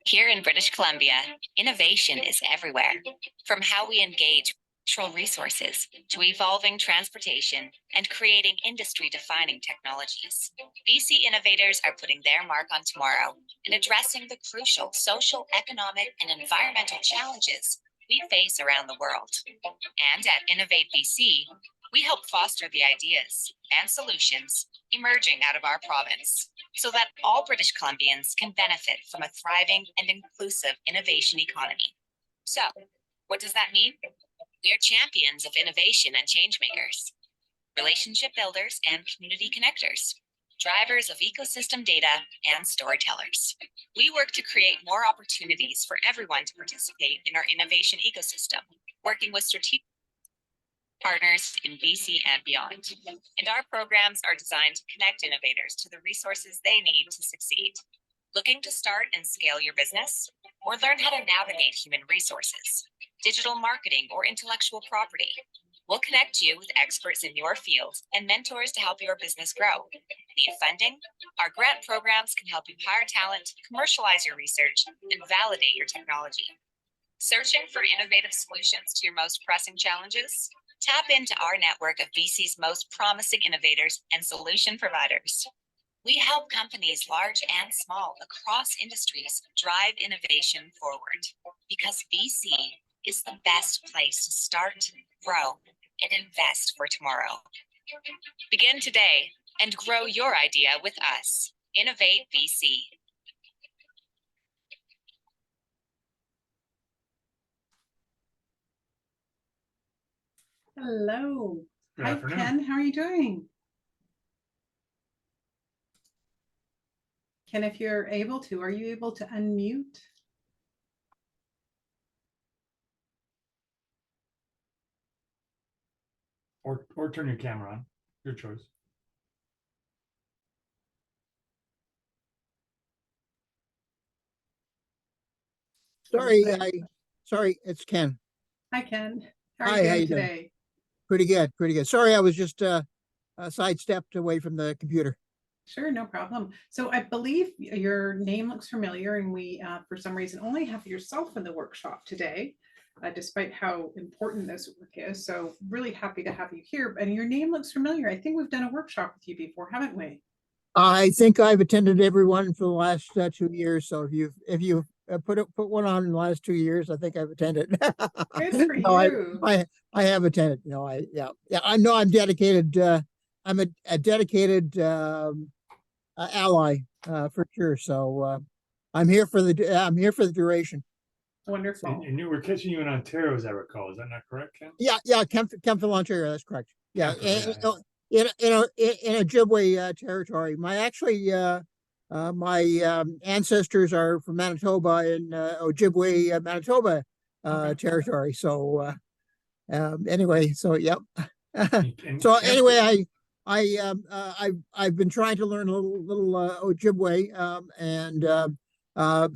Here in British Columbia, innovation is everywhere. From how we engage natural resources to evolving transportation and creating industry-defining technologies. BC innovators are putting their mark on tomorrow and addressing the crucial social, economic, and environmental challenges we face around the world. And at Innovate BC, we help foster the ideas and solutions emerging out of our province so that all British Columbians can benefit from a thriving and inclusive innovation economy. So, what does that mean? We are champions of innovation and change makers, relationship builders and community connectors, drivers of ecosystem data and storytellers. We work to create more opportunities for everyone to participate in our innovation ecosystem, working with strategic partners in BC and beyond. And our programs are designed to connect innovators to the resources they need to succeed. Looking to start and scale your business? Or learn how to navigate human resources, digital marketing, or intellectual property? We'll connect you with experts in your field and mentors to help your business grow. Need funding? Our grant programs can help you hire talent, commercialize your research, and validate your technology. Searching for innovative solutions to your most pressing challenges? Tap into our network of BC's most promising innovators and solution providers. We help companies large and small across industries drive innovation forward because BC is the best place to start, grow, and invest for tomorrow. Begin today and grow your idea with us. Innovate BC. Hello. Good Hi, afternoon. Ken. How are you doing? Ken, if you're able to, are you able to unmute? Or turn your camera on. Your choice. Sorry, it's Ken. Hi, Ken. How Hi, are you how doing you doing? today? Pretty good. Sorry, I was just sidestepped away from the computer. Sure, no problem. So I believe your name looks familiar, and we, for some reason, only have yourself in the workshop today, despite how important this work is. So really happy to have you here. And your name looks familiar. I think we've done a workshop with you before, haven't we? I think I've attended everyone for the last 2 years. So if you put one on in the last 2 years, I think I've attended. Good for No, you. I have attended. No, I know I'm dedicated. I'm a dedicated ally for sure. So I'm here for the duration. Wonderful. And you were catching you in Ontario, as I recall. Is that not correct, Ken? Yeah, Kemptville, Ontario. That's correct. Yeah, Kemptville, in Ojibwe territory. My ancestors are from Manitoba in Ojibwe, Manitoba territory. So anyway, so yep. So anyway, I've been trying to learn a little Ojibwe, and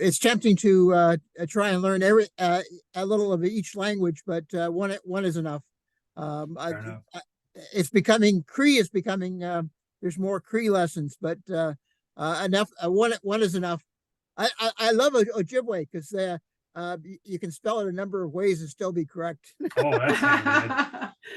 it's tempting to try and learn a little of each language, but one is enough. It's becoming Cree is becoming there's more Cree lessons, but enough one is enough. I love Ojibwe because you can spell it a number of ways and still be correct. Oh, that's handy.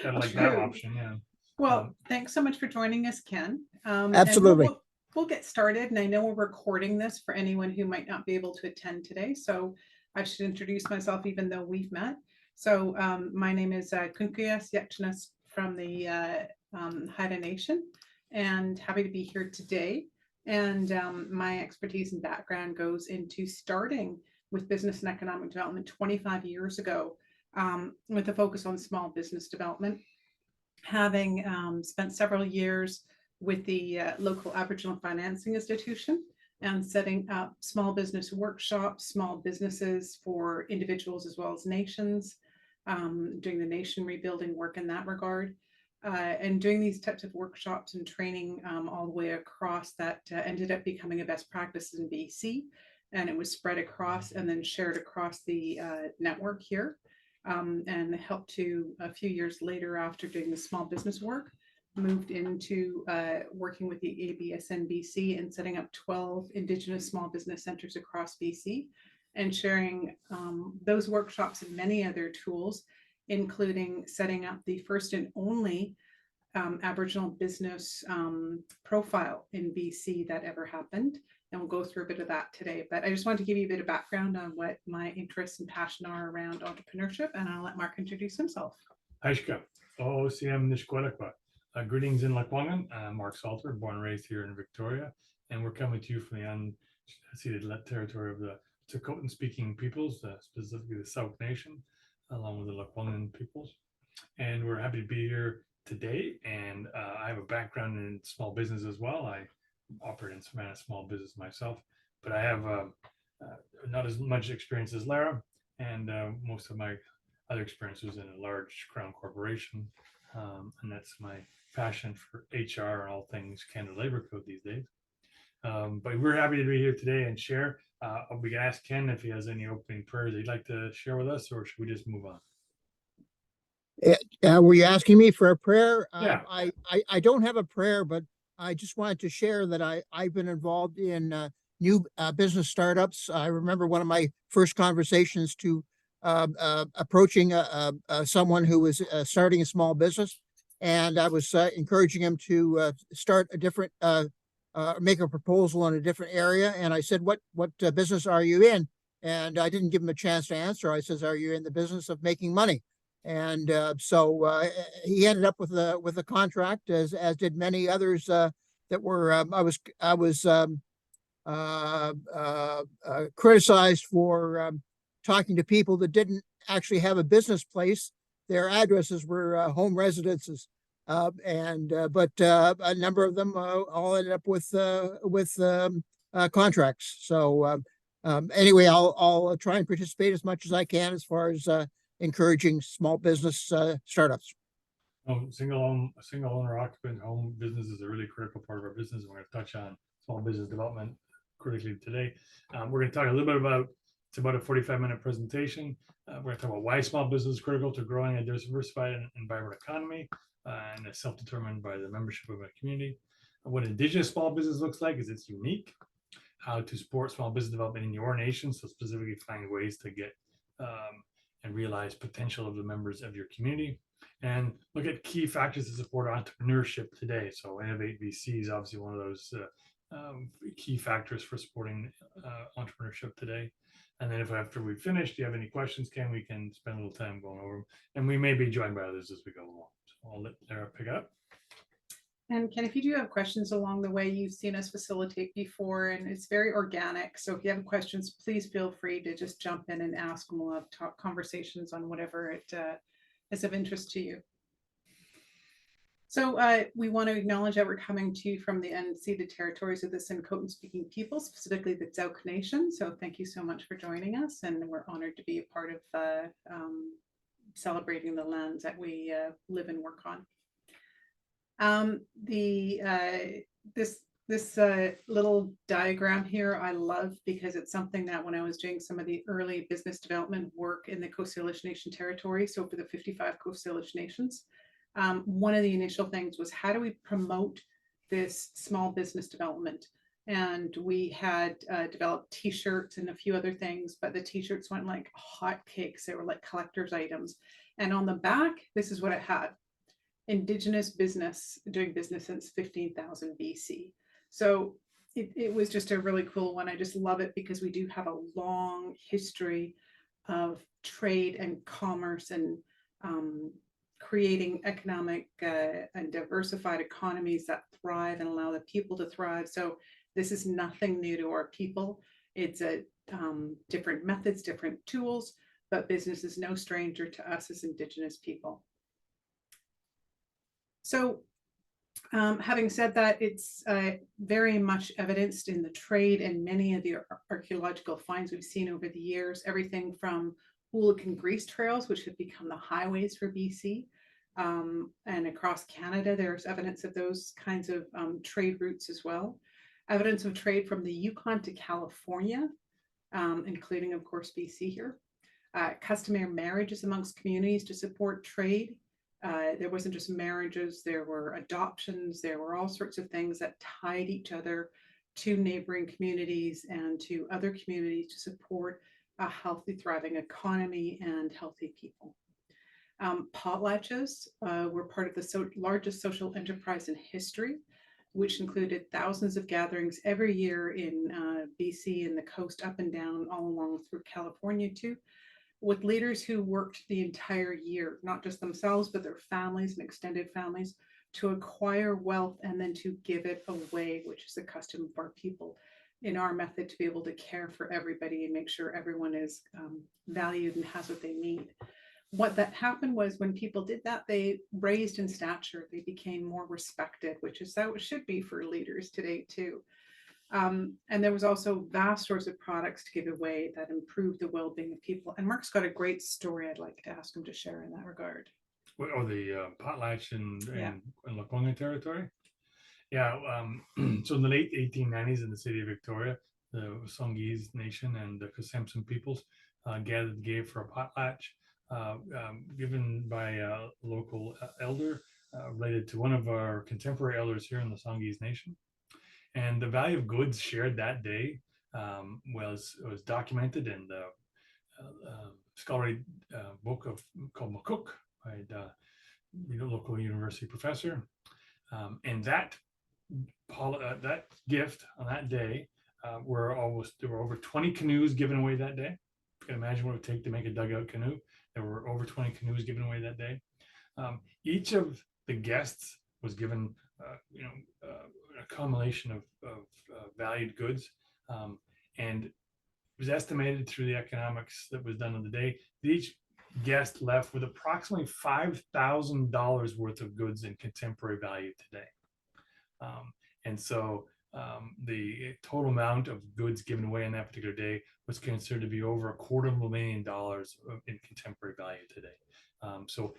I like that option. Yeah. Well, thanks so much for joining us, Ken. Absolutely. And we'll get started. And I know we're recording this for anyone who might not be able to attend today. So I should introduce myself, even though we've met. So my name is Kun G from the Haida Nation, and happy to be here today. And my expertise and background goes into starting with business and economic development 25 years ago, with a focus on small business development. Having spent several years with the local Aboriginal Financing Institution and setting up small business workshops, small businesses for individuals as well as nations, doing the nation rebuilding work in that regard, and doing these types of workshops and training all the way across that ended up becoming a best practice in BC, and it was spread across and then shared across the network here. And helped to a few years later, after doing the small business work, moved into working with the ABSN BC and setting up 12 Indigenous small business centers across BC and sharing those workshops and many other tools, including setting up the first and only Aboriginal business profile in BC that ever happened. And we'll go through a bit of that today. But I just wanted to give you a bit of background on what my interests and passion are around entrepreneurship, and I'll let Mark introduce himself. Aishka, OCM Nishkwalakwa. Greetings in Lakwangan. I'm Mark Salter, born and raised here in Victoria, and we're coming to you from the unceded territory of the Tlakotan speaking peoples, specifically the Sauk Nation, along with the Lakwangan peoples. And we're happy to be here today. And I have a background in small business as well. I operate in some small business myself, but I have not as much experience as Laara, and most of my other experiences in a large crown corporation, and that's my passion for HR and all things Canada Labor Code these days. But we're happy to be here today and share. We can ask Ken if he has any opening prayers he'd like to share with us, or should we just move on? Were you asking me for a prayer? Yeah. I don't have a prayer, but I just wanted to share that I've been involved in new business startups. I remember one of my first conversations to approaching someone who was starting a small business, and I was encouraging him to start a different, make a proposal in a different area. And I said, "What business are you in?" And I didn't give him a chance to answer. I says, "Are you in the business of making money?" And so he ended up with a contract, as did many others that were. I was criticized for talking to people that didn't actually have a business place. Their addresses were home residences, but a number of them all ended up with contracts. So anyway, I'll try and participate as much as I can as far as encouraging small business startups. Single owner occupant home business is a really critical part of our business. And we're going to touch on small business development critically today. We're going to talk a little bit about, it's about a 45-minute presentation. We're going to talk about why small business is critical to growing a diversified and vibrant economy, and is self-determined by the membership of a community. What Indigenous small business looks like is it's unique. How to support small business development in your nation, so specifically find ways to get and realize potential of the members of your community, and look at key factors to support entrepreneurship today. So Innovate VC is obviously one of those key factors for supporting entrepreneurship today. And then after we've finished, do you have any questions, Ken? We can spend a little time going over them, and we may be joined by others as we go along. So I'll let Laara pick up. And Ken, if you do have questions along the way, you've seen us facilitate before, and it's very organic. So if you have questions, please feel free to just jump in and ask, and we'll have conversations on whatever it is of interest to you. So we want to acknowledge that we're coming to you from the unceded territories of the Tlakotan speaking people, specifically the Sauk Nation. So thank you so much for joining us, and we're honored to be a part of celebrating the lands that we live and work on. This little diagram here I love, because it's something that when I was doing some of the early business development work in the Coast Salish Nation territory, so for the 55 Coast Salish Nations, one of the initial things was, how do we promote this small business development? And we had developed t-shirts and a few other things, but the t-shirts went like hotcakes. They were like collector's items. And on the back, this is what it had: Indigenous business, doing business since 15,000 BC. So it was just a really cool one. I just love it because we do have a long history of trade and commerce and creating economic and diversified economies that thrive and allow the people to thrive. So this is nothing new to our people. It's a different methods, different tools, but business is no stranger to us as Indigenous people. So having said that, it's very much evidenced in the trade and many of the archaeological finds we've seen over the years, everything from Hooligan grease trails, which have become the highways for BC, and across Canada, there's evidence of those kinds of trade routes as well. Evidence of trade from the Yukon to California, including, of course, BC here. Customary marriages amongst communities to support trade. There wasn't just marriages, there were adoptions, there were all sorts of things that tied each other to neighboring communities and to other communities to support a healthy, thriving economy and healthy people. Potlatches were part of the largest social enterprise in history, which included thousands of gatherings every year in BC and the coast up and down, all along through California too, with leaders who worked the entire year, not just themselves, but their families and extended families, to acquire wealth and then to give it away, which is the custom of our people in our method to be able to care for everybody and make sure everyone is valued and has what they need. What that happened was when people did that, they raised in stature, they became more respected, which is how it should be for leaders today too. And there was also vast stores of products to give away that improved the well-being of people. And Mark's got a great story I'd like to ask him to share in that regard. Or the potlatch in Lekwungen territory. Yeah, so in the late 1890s in the city of Victoria, the Songhees Nation and the Kasamson peoples gathered gave for a potlatch given by a local elder related to one of our contemporary elders here in the Songhees Nation. And the value of goods shared that day was documented in the scholarly book called McCook by the local university professor. And that gift on that day there were over 20 canoes given away that day. You can imagine what it would take to make a dugout canoe. There were over 20 canoes given away that day. Each of the guests was given an accumulation of valued goods, and it was estimated through the economics that was done on the day that each guest left with approximately $5,000 worth of goods in contemporary value today. And so the total amount of goods given away on that particular day was considered to be over $250,000 in contemporary value today. So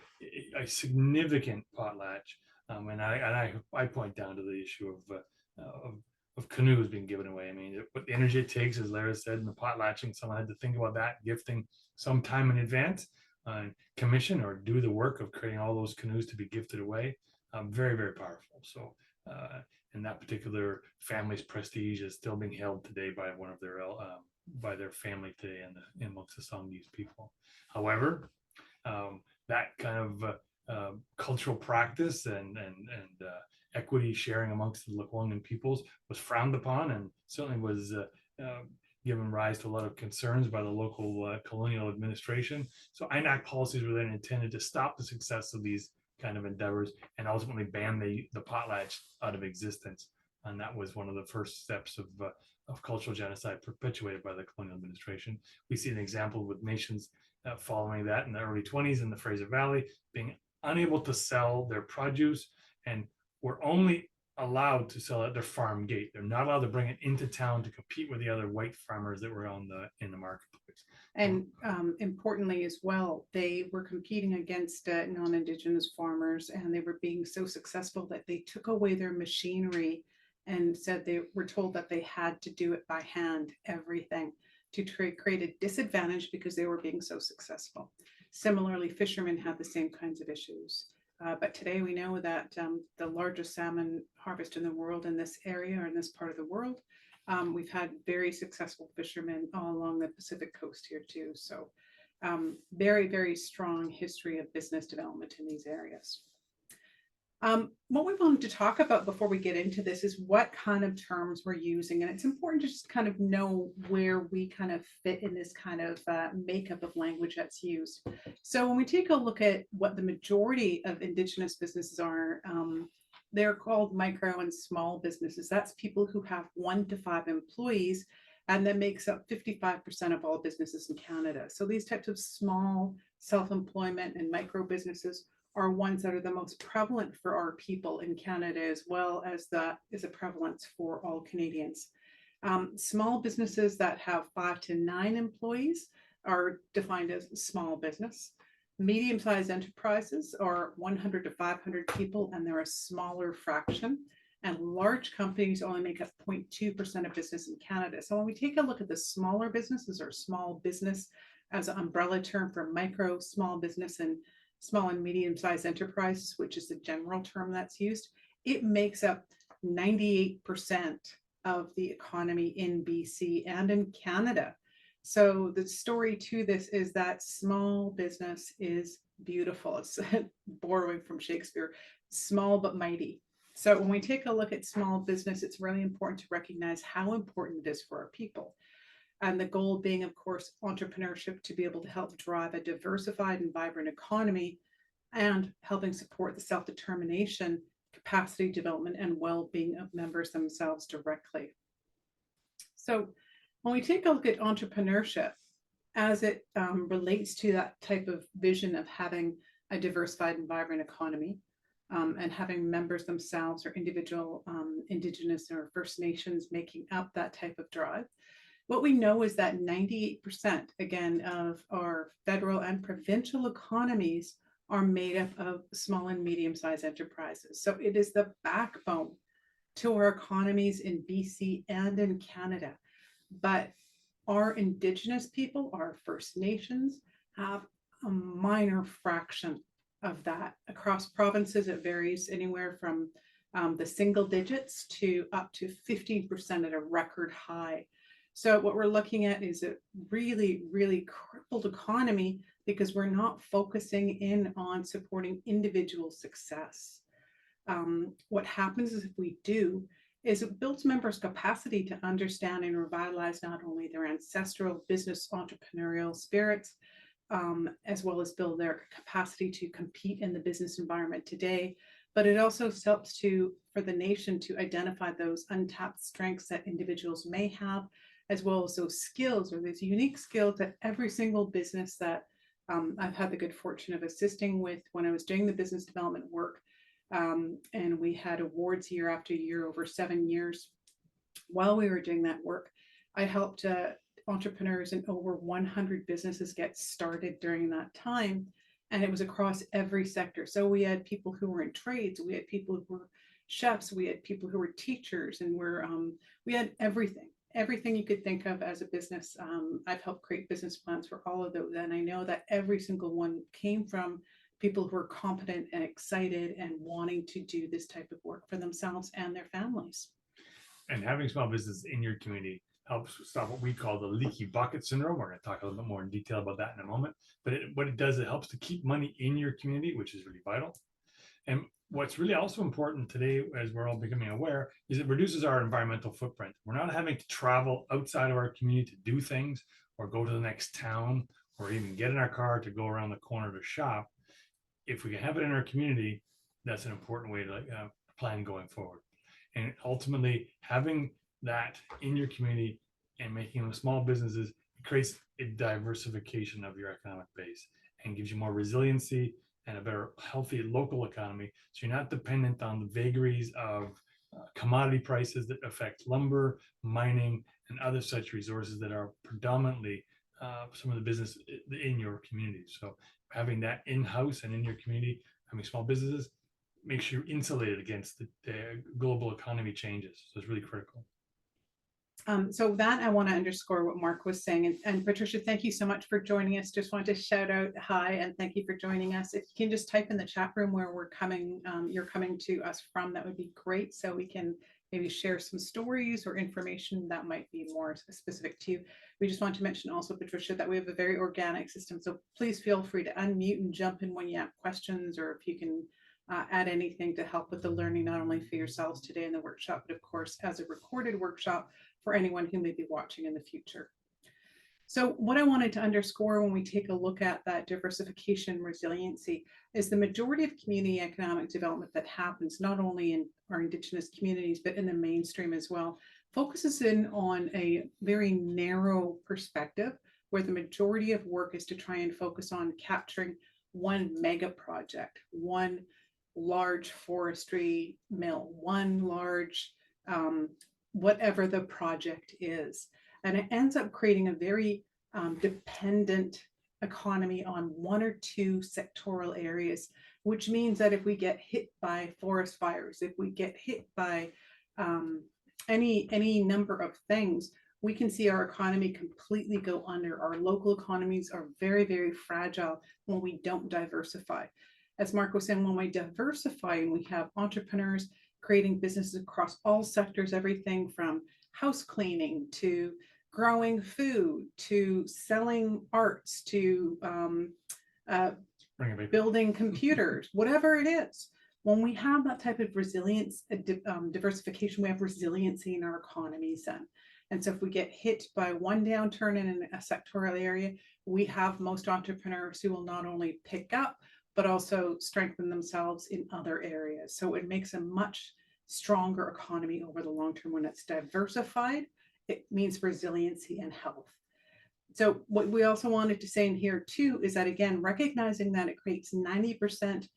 a significant potlatch. And I point down to the issue of canoes being given away. I mean, what the energy it takes, as Lara said, in the potlatching, someone had to think about that, gifting some time in advance, commission or do the work of creating all those canoes to be gifted away. Very, very powerful. So, and that particular family's prestige is still being held today by one of their by their family today in amongst the Songhees people. However, that kind of cultural practice and equity sharing amongst the Lekwungen peoples was frowned upon, and certainly was given rise to a lot of concerns by the local colonial administration. So INAC policies were then intended to stop the success of these kind of endeavors and ultimately ban the potlatch out of existence. And that was one of the first steps of cultural genocide perpetuated by the colonial administration. We see an example with nations following that in the early 20s in the Fraser Valley, being unable to sell their produce and were only allowed to sell at their farm gate. They're not allowed to bring it into town to compete with the other white farmers that were in the marketplace. And importantly as well, they were competing against non-Indigenous farmers, and they were being so successful that they took away their machinery and said they were told that they had to do it by hand, everything, to create a disadvantage because they were being so successful. Similarly, fishermen had the same kinds of issues. But today we know that the largest salmon harvest in the world in this area or in this part of the world, we've had very successful fishermen all along the Pacific coast here too. So very, very strong history of business development in these areas. What we wanted to talk about before we get into this is what kind of terms we're using. And it's important to just kind of know where we kind of fit in this kind of makeup of language that's used. So when we take a look at what the majority of Indigenous businesses are, they're called micro and small businesses. That's people who have 1 to 5 employees, and that makes up 55% of all businesses in Canada. So these types of small self-employment and micro businesses are ones that are the most prevalent for our people in Canada, as well as that is a prevalence for all Canadians. Small businesses that have 5 to 9 employees are defined as small business. Medium-sized enterprises are 100 to 500 people, and they're a smaller fraction. And large companies only make up 0.2% of business in Canada. So when we take a look at the smaller businesses, or small business as an umbrella term for micro, small business, and small and medium-sized enterprises, which is the general term that's used, it makes up 98% of the economy in BC and in Canada. So the story to this is that small business is beautiful. It's borrowing from Shakespeare, small but mighty. So when we take a look at small business, it's really important to recognize how important it is for our people. And the goal being, of course, entrepreneurship to be able to help drive a diversified and vibrant economy and helping support the self-determination, capacity development, and well-being of members themselves directly. So when we take a look at entrepreneurship as it relates to that type of vision of having a diversified and vibrant economy, and having members themselves or individual Indigenous or First Nations making up that type of drive, what we know is that 98%, again, of our federal and provincial economies are made up of small and medium-sized enterprises. So it is the backbone to our economies in BC and in Canada. But our Indigenous people, our First Nations, have a minor fraction of that. Across provinces, it varies anywhere from the single digits to up to 15% at a record high. So what we're looking at is a really, really crippled economy because we're not focusing in on supporting individual success. What happens is if we do, is it builds members' capacity to understand and revitalize not only their ancestral business entrepreneurial spirits, as well as build their capacity to compete in the business environment today, but it also helps for the nation to identify those untapped strengths that individuals may have, as well as those skills or those unique skills that every single business that I've had the good fortune of assisting with when I was doing the business development work. And we had awards year after year over 7 years. While we were doing that work, I helped entrepreneurs in over 100 businesses get started during that time. And it was across every sector. So we had people who were in trades, we had people who were chefs, we had people who were teachers, and we had everything you could think of as a business. I've helped create business plans for all of those. And I know that every single one came from people who are competent and excited and wanting to do this type of work for themselves and their families. And having small business in your community helps stop what we call the leaky bucket syndrome. We're going to talk a little bit more in detail about that in a moment. But what it does, it helps to keep money in your community, which is really vital. And what's really also important today, as we're all becoming aware, is it reduces our environmental footprint. We're not having to travel outside of our community to do things or go to the next town or even get in our car to go around the corner to shop. If we can have it in our community, that's an important way to plan going forward. And ultimately, having that in your community and making them small businesses creates a diversification of your economic base and gives you more resiliency and a better, healthy local economy. So you're not dependent on the vagaries of commodity prices that affect lumber, mining, and other such resources that are predominantly some of the business in your community. So having that in-house and in your community, having small businesses, makes you insulated against the global economy changes. So it's really critical. So that I want to underscore what Mark was saying. And Patricia, thank you so much for joining us. Just wanted to shout out hi and thank you for joining us. If you can just type in the chat room where you're coming to us from, that would be great. So we can maybe share some stories or information that might be more specific to you. We just want to mention also, Patricia, that we have a very organic system. So please feel free to unmute and jump in when you have questions, or if you can add anything to help with the learning, not only for yourselves today in the workshop, but of course, as a recorded workshop for anyone who may be watching in the future. So what I wanted to underscore when we take a look at that diversification resiliency is the majority of community economic development that happens not only in our Indigenous communities, but in the mainstream as well, focuses in on a very narrow perspective where the majority of work is to try and focus on capturing one mega project, one large forestry mill, one large whatever the project is. And it ends up creating a very dependent economy on one or two sectoral areas, which means that if we get hit by forest fires, if we get hit by any number of things, we can see our economy completely go under. Our local economies are very, very fragile when we don't diversify. As Mark was saying, when we diversify and we have entrepreneurs creating businesses across all sectors, everything from house cleaning to growing food to selling arts to building computers, whatever it is. When we have that type of resilience, diversification, we have resiliency in our economies then. And so if we get hit by one downturn in a sectoral area, we have most entrepreneurs who will not only pick up, but also strengthen themselves in other areas. So it makes a much stronger economy over the long term when it's diversified. It means resiliency and health. So what we also wanted to say in here too is that, again, recognizing that it creates 90%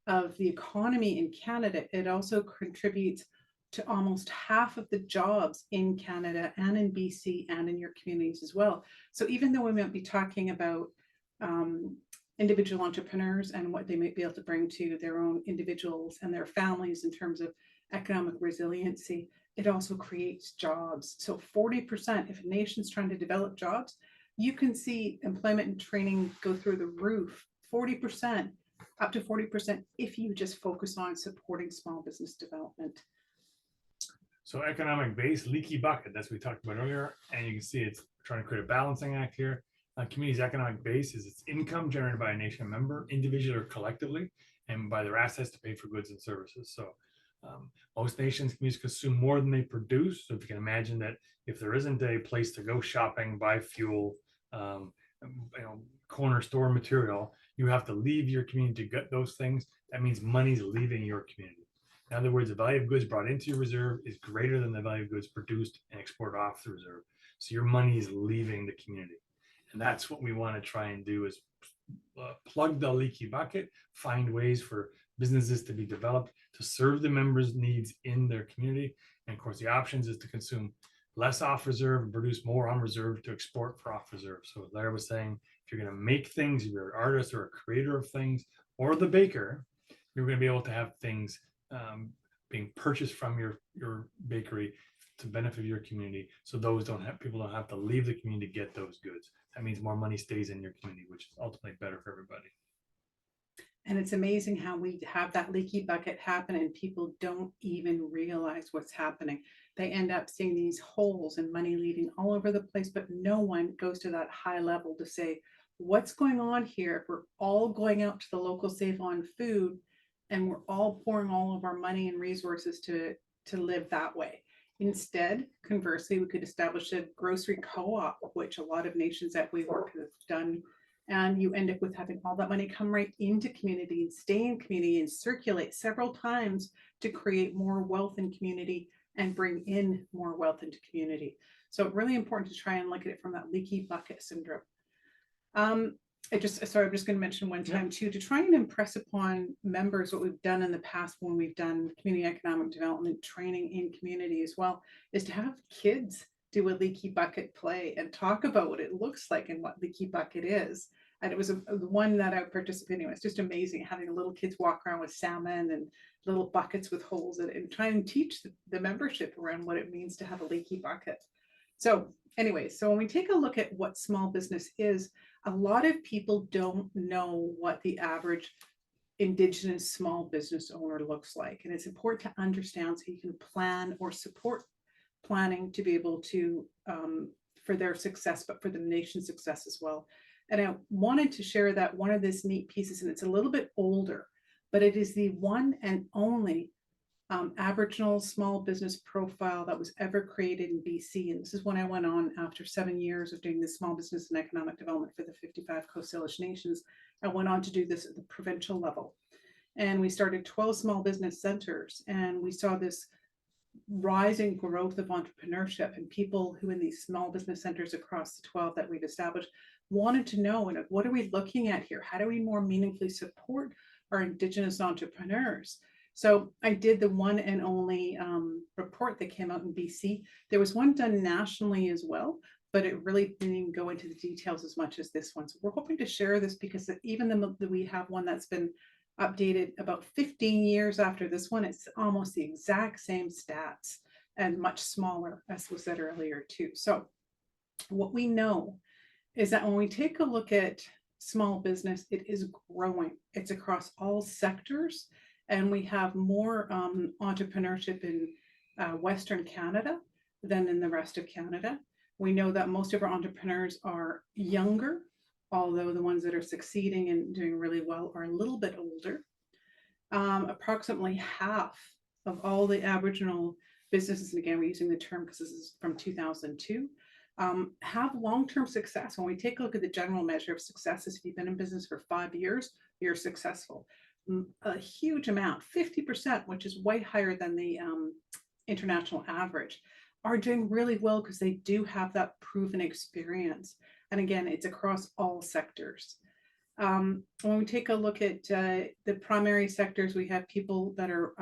of the economy in Canada, it also contributes to almost half of the jobs in Canada and in BC and in your communities as well. So even though we might be talking about individual entrepreneurs and what they might be able to bring to their own individuals and their families in terms of economic resiliency, it also creates jobs. So 40%, if a nation's trying to develop jobs, you can see employment and training go through the roof, 40%, up to 40%, if you just focus on supporting small business development. So economic base, leaky bucket, that's what we talked about earlier. And you can see it's trying to create a balancing act here. Community's economic base is its income generated by a nation member, individually or collectively, and by their assets to pay for goods and services. So most nations, communities consume more than they produce. So if you can imagine that if there isn't a place to go shopping, buy fuel, corner store material, you have to leave your community to get those things. That means money's leaving your community. In other words, the value of goods brought into your reserve is greater than the value of goods produced and exported off the reserve. So your money is leaving the community. And that's what we want to try and do is plug the leaky bucket, find ways for businesses to be developed to serve the members' needs in their community. And of course, the options is to consume less off reserve and produce more on reserve to export for off reserve. So as Laara was saying, if you're going to make things, if you're an artist or a creator of things, or the baker, you're going to be able to have things being purchased from your bakery to benefit your community. So people don't have to leave the community to get those goods. That means more money stays in your community, which is ultimately better for everybody. And it's amazing how we have that leaky bucket happen and people don't even realize what's happening. They end up seeing these holes and money leaving all over the place, but no one goes to that high level to say, what's going on here? If we're all going out to the local Save On food and we're all pouring all of our money and resources to live that way. Instead, conversely, we could establish a grocery co-op, which a lot of nations that we work with have done. And you end up with having all that money come right into community and stay in community and circulate several times to create more wealth in community and bring in more wealth into community. So really important to try and look at it from that leaky bucket syndrome. I'm just going to mention one time too, to try and impress upon members what we've done in the past when we've done community economic development training in community as well, is to have kids do a leaky bucket play and talk about what it looks like and what leaky bucket is. And it was the one that I participated in. It's just amazing having little kids walk around with salmon and little buckets with holes in it and try and teach the membership around what it means to have a leaky bucket. So anyway, so when we take a look at what small business is, a lot of people don't know what the average Indigenous small business owner looks like. And it's important to understand so you can plan or support planning to be able to, for their success, but for the nation's success as well. And I wanted to share that one of these neat pieces, and it's a little bit older, but it is the one and only Aboriginal small business profile that was ever created in BC. And this is when I went on after 7 years of doing this small business and economic development for the 55 Coast Salish nations. I went on to do this at the provincial level. And we started 12 small business centers, and we saw this rising growth of entrepreneurship, and people who in these small business centers across the 12 that we've established wanted to know, and what are we looking at here? How do we more meaningfully support our Indigenous entrepreneurs? So I did the one and only report that came out in BC. There was one done nationally as well, but it really didn't even go into the details as much as this one. So we're hoping to share this because even though we have one that's been updated about 15 years after this one, it's almost the exact same stats and much smaller, as was said earlier too. So What we know is that when we take a look at small business, it is growing. It's across all sectors, and we have more entrepreneurship in Western Canada than in the rest of Canada. We know that most of our entrepreneurs are younger, although the ones that are succeeding and doing really well are a little bit older. Approximately half of all the Aboriginal businesses, and again, we're using the term because this is from 2002, have long-term success. When we take a look at the general measure of success, if you've been in business for 5 years, you're successful. A huge amount, 50%, which is way higher than the international average, are doing really well because they do have that proven experience. And again, it's across all sectors. When we take a look at the primary sectors, we have people that are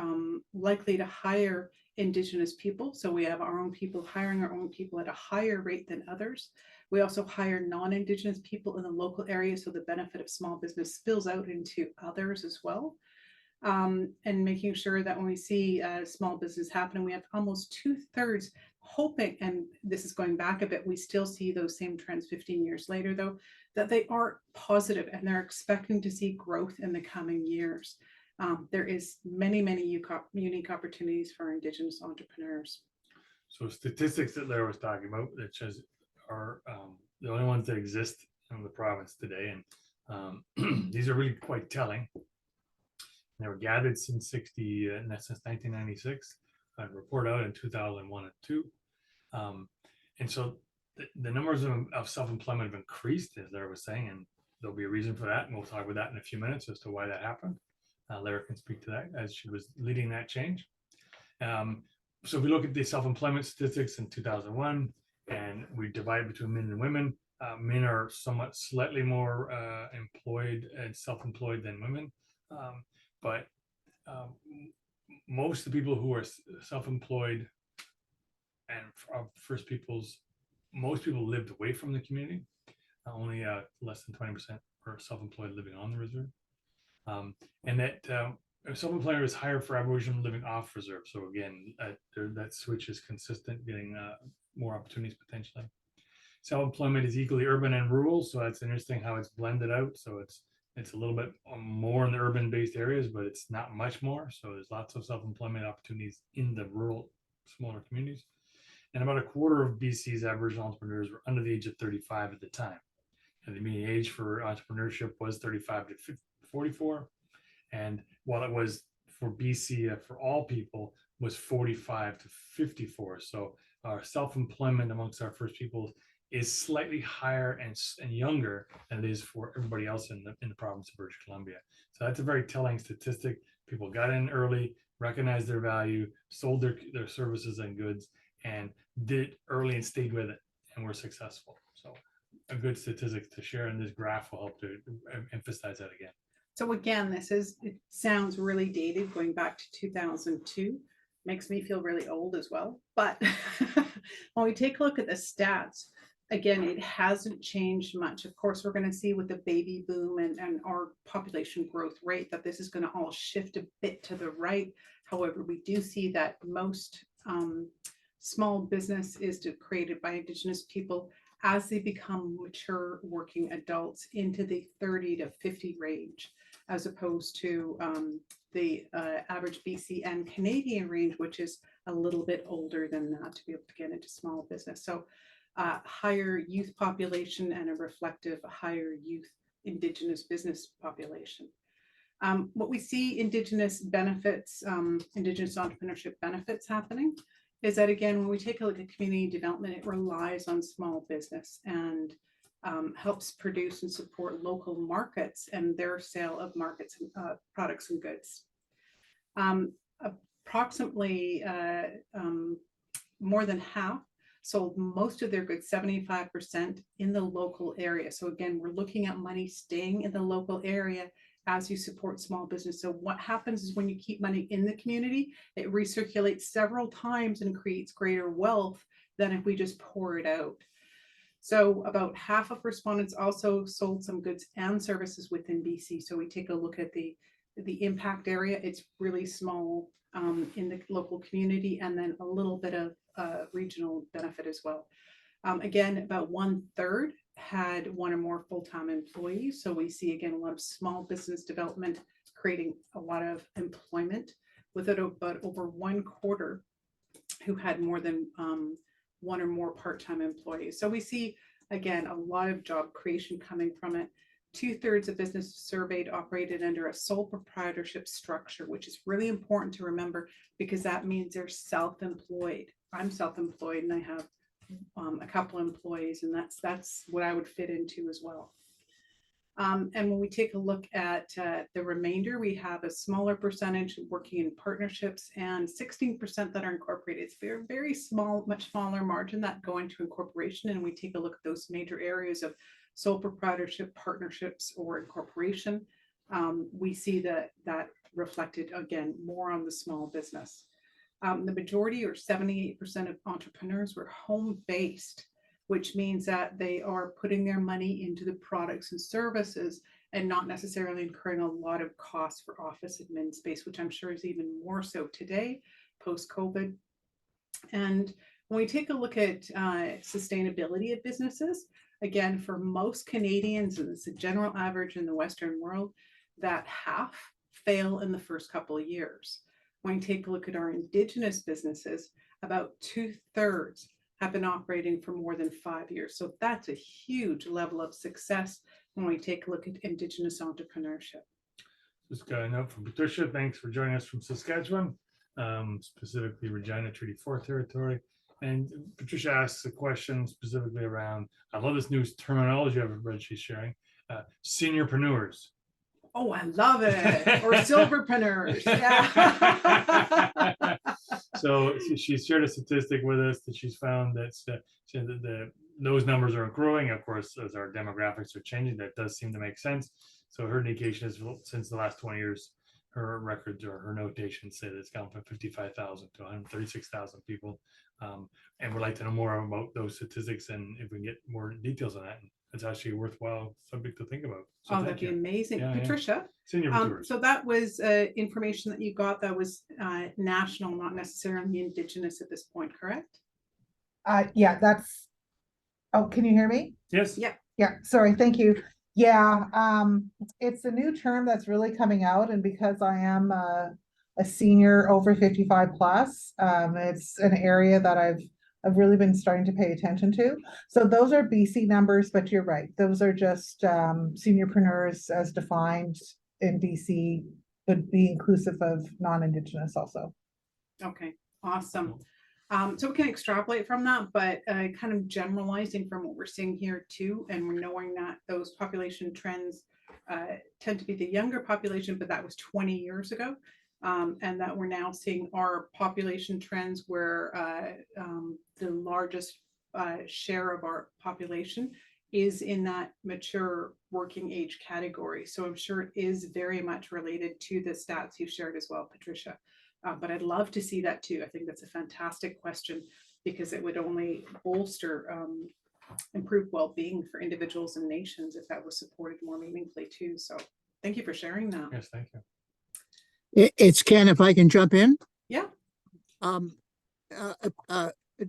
likely to hire Indigenous people. So we have our own people hiring our own people at a higher rate than others. We also hire non-Indigenous people in the local area, so the benefit of small business spills out into others as well. And making sure that when we see small business happening, we have almost 2/3 hoping, and this is going back a bit, we still see those same trends 15 years later though, that they are positive and they're expecting to see growth in the coming years. There is many unique opportunities for Indigenous entrepreneurs. So statistics that Laara was talking about, that says are the only ones that exist in the province today, and these are really quite telling. They were gathered since 1996, report out in 2001 and 2, and so the numbers of self-employment have increased, as Laara was saying, and there'll be a reason for that, and we'll talk about that in a few minutes as to why that happened. Laara can speak to that as she was leading that change. So if we look at the self-employment statistics in 2001, and we divide between men and women, men are somewhat slightly more employed and self-employed than women, but most of the people who are self-employed and First Peoples, most people lived away from the community. Only less than 20% were self-employed living on the reserve. And that self-employment is higher for Aboriginal living off reserve. So again, that switch is consistent, getting more opportunities potentially. Self-employment is equally urban and rural. So that's interesting how it's blended out. So it's a little bit more in the urban-based areas, but it's not much more. So there's lots of self-employment opportunities in the rural, smaller communities. And about a quarter of BC's Aboriginal entrepreneurs were under the age of 35 at the time. And the median age for entrepreneurship was 35 to 44. And while it was for BC, for all people, was 45 to 54. So our self-employment amongst our First Peoples is slightly higher and younger than it is for everybody else in the province of British Columbia. So that's a very telling statistic. People got in early, recognized their value, sold their services and goods, and did it early and stayed with it, and were successful. So a good statistic to share, and this graph will help to emphasize that again. So again, it sounds really dated, going back to 2002. Makes me feel really old as well. But when we take a look at the stats, again, it hasn't changed much. Of course, we're going to see with the baby boom and our population growth rate that this is going to all shift a bit to the right. However, we do see that most small business is created by Indigenous people as they become mature working adults into the 30 to 50 range, as opposed to the average BC and Canadian range, which is a little bit older than that to be able to get into small business. So higher youth population and a reflective higher youth Indigenous business population. What we see Indigenous benefits, Indigenous entrepreneurship benefits happening is that, again, when we take a look at community development, it relies on small business and helps produce and support local markets and their sale of markets, products and goods. Approximately more than half sold most of their goods, 75%, in the local area. So again, we're looking at money staying in the local area as you support small business. So what happens is when you keep money in the community, it recirculates several times and creates greater wealth than if we just pour it out. So about half of respondents also sold some goods and services within BC. So we take a look at the impact area. It's really small in the local community, and then a little bit of regional benefit as well. Again, about 1/3 had one or more full-time employees. So we see again a lot of small business development creating a lot of employment, with it about over 1/4 who had more than one or more part-time employees. So we see again a lot of job creation coming from it. 2/3 of businesses surveyed operated under a sole proprietorship structure, which is really important to remember because that means they're self-employed. I'm self-employed and I have a couple employees, and that's what I would fit into as well. And when we take a look at the remainder, we have a smaller percentage working in partnerships and 16% that are incorporated. It's very, very small, much smaller margin that go into incorporation. And we take a look at those major areas of sole proprietorship, partnerships, or incorporation. We see that reflected again more on the small business. The majority, or 78% of entrepreneurs, were home-based, which means that they are putting their money into the products and services and not necessarily incurring a lot of costs for office admin space, which I'm sure is even more so today, post-COVID. And when we take a look at sustainability of businesses, again, for most Canadians, and it's a general average in the Western world, that half fail in the first couple of years. When you take a look at our Indigenous businesses, about 2/3 have been operating for more than 5 years. So that's a huge level of success when we take a look at Indigenous entrepreneurship. Just got a note from Patricia. Thanks for joining us from Saskatchewan, specifically Regina Treaty 4 territory. And Patricia asks a question specifically around, I love this new terminology I've read she's sharing, seniorpreneurs. Oh, I love it. Or silverpreneurs. Yeah. So she shared a statistic with us that she's found that those numbers are growing. Of course, as our demographics are changing, that does seem to make sense. So her indication is since the last 20 years, her records or her notations say that it's gone from 55,000 to 136,000 people. And we'd like to know more about those statistics, and if we can get more details on that. It's actually a worthwhile subject to think about. So that'd be amazing. Yeah, Patricia, so that was information that you got that was national, not necessarily Indigenous at this point, correct? Yeah, that's, oh, can you hear me? Yes. Yeah. Yeah, sorry, thank you. Yeah, it's a new term that's really coming out, and because I am a senior over 55 plus, it's an area that I've really been starting to pay attention to. So those are BC numbers, but you're right. Those are just seniorpreneurs as defined in BC, would be inclusive of non-Indigenous also. Okay, awesome. So we can extrapolate from that, but kind of generalizing from what we're seeing here too, and we're knowing that those population trends tend to be the younger population, but that was 20 years ago. And that we're now seeing our population trends where the largest share of our population is in that mature working age category. So I'm sure it is very much related to the stats you shared as well, Patricia. But I'd love to see that too. I think that's a fantastic question because it would only bolster improve well-being for individuals and nations if that was supported more meaningfully too. So thank you for sharing that. Yes, thank you. It's Ken, if I can jump in. Yeah.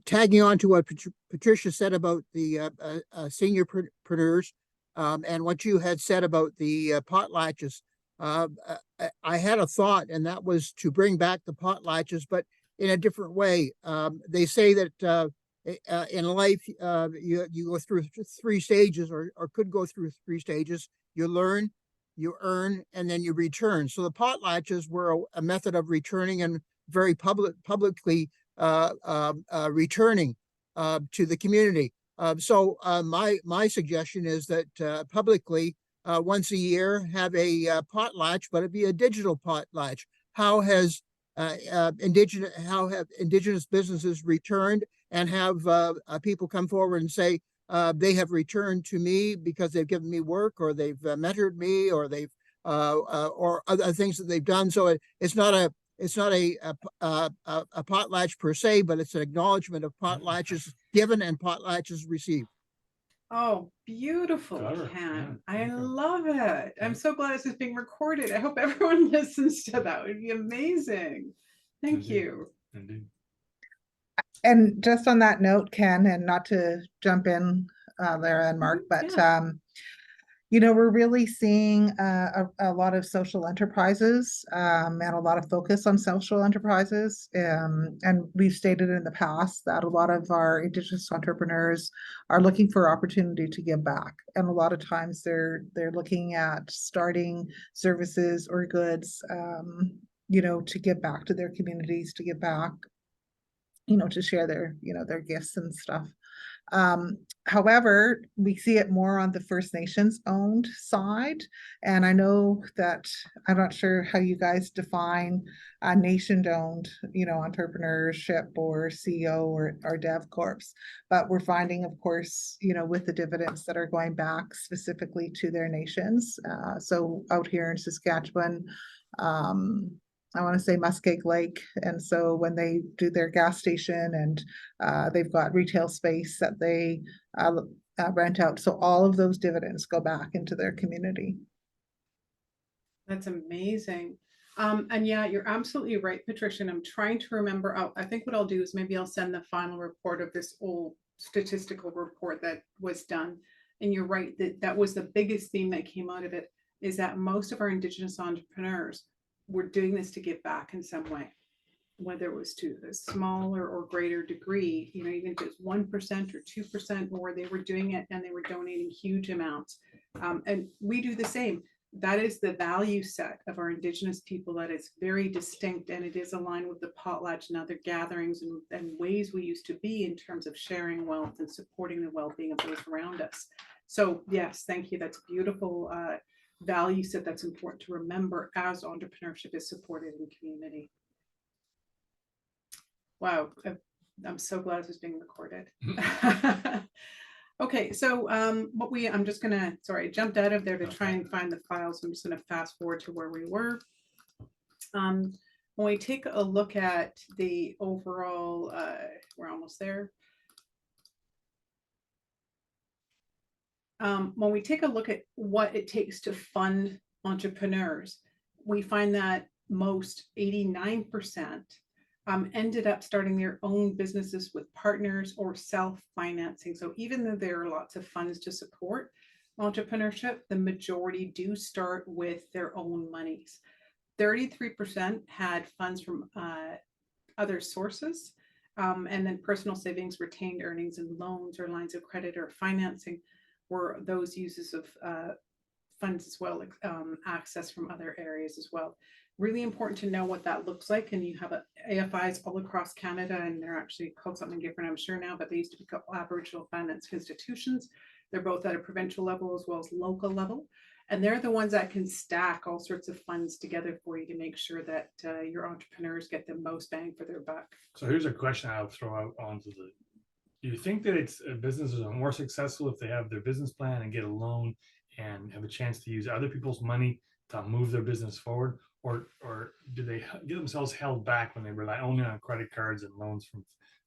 Tagging on to what Patricia said about the seniorpreneurs and what you had said about the potlatches. I had a thought, and that was to bring back the potlatches, but in a different way. They say that in life, you go through 3 stages, or could go through 3 stages. You learn, you earn, and then you return. So the potlatches were a method of returning and very publicly returning to the community. So my suggestion is that publicly, once a year, have a potlatch, but it be a digital potlatch. How have Indigenous businesses returned, and have people come forward and say they have returned to me because they've given me work, or they've mentored me, or they've or other things that they've done. So it's not a potlatch per se, but it's an acknowledgement of potlatches given and potlatches received. Oh, beautiful, Ken. I love it. I'm so glad this is being recorded. I hope everyone listens to that. It would be amazing. Thank you. Indeed. And just on that note, Ken, and not to jump in, Lara and Mark, but you know, we're really seeing a lot of social enterprises and a lot of focus on social enterprises. And we've stated in the past that a lot of our Indigenous entrepreneurs are looking for opportunity to give back. And a lot of times they're looking at starting services or goods, you know, to give back to their communities, to give back, you know, to share their, you know, their gifts and stuff. However, we see it more on the First Nations owned side. And I know that I'm not sure how you guys define a nation owned, you know, entrepreneurship or CEO or dev corps, but we're finding, of course, you know, with the dividends that are going back specifically to their nations. So out here in Saskatchewan, I want to say Muskeg Lake. And so when they do their gas station and they've got retail space that they rent out. So all of those dividends go back into their community. That's amazing. And yeah, you're absolutely right, Patricia. And I'm trying to remember. Oh, I think what I'll do is maybe I'll send the final report of this old statistical report that was done. And you're right, that was the biggest theme that came out of it, is that most of our Indigenous entrepreneurs were doing this to give back in some way, whether it was to a smaller or greater degree, you know, even if it's 1% or 2%, or they were doing it and they were donating huge amounts. And we do the same. That is the value set of our Indigenous people, that is very distinct, and it is aligned with the potlatch and other gatherings and ways we used to be in terms of sharing wealth and supporting the well-being of those around us. So yes, thank you. That's beautiful value set that's important to remember as entrepreneurship is supported in community. Wow, I'm so glad this is being recorded. Okay, so I'm just gonna, sorry, I jumped out of there to try and find the files. I'm just gonna fast forward to where we were. When we take a look at the overall, we're almost there. When we take a look at what it takes to fund entrepreneurs, we find that most 89% ended up starting their own businesses with partners or self-financing. So even though there are lots of funds to support entrepreneurship, the majority do start with their own monies. 33% had funds from other sources, and then personal savings, retained earnings, and loans or lines of credit or financing were those uses of funds as well, access from other areas as well. Really important to know what that looks like. And you have AFIs all across Canada, and they're actually called something different, I'm sure now, but they used to be called Aboriginal Finance Institutions. They're both at a provincial level as well as local level. And they're the ones that can stack all sorts of funds together for you to make sure that your entrepreneurs get the most bang for their buck. So here's a question I'll throw out onto the, do you think that it's businesses are more successful if they have their business plan and get a loan and have a chance to use other people's money to move their business forward? Or do they get themselves held back when they rely only on credit cards and loans from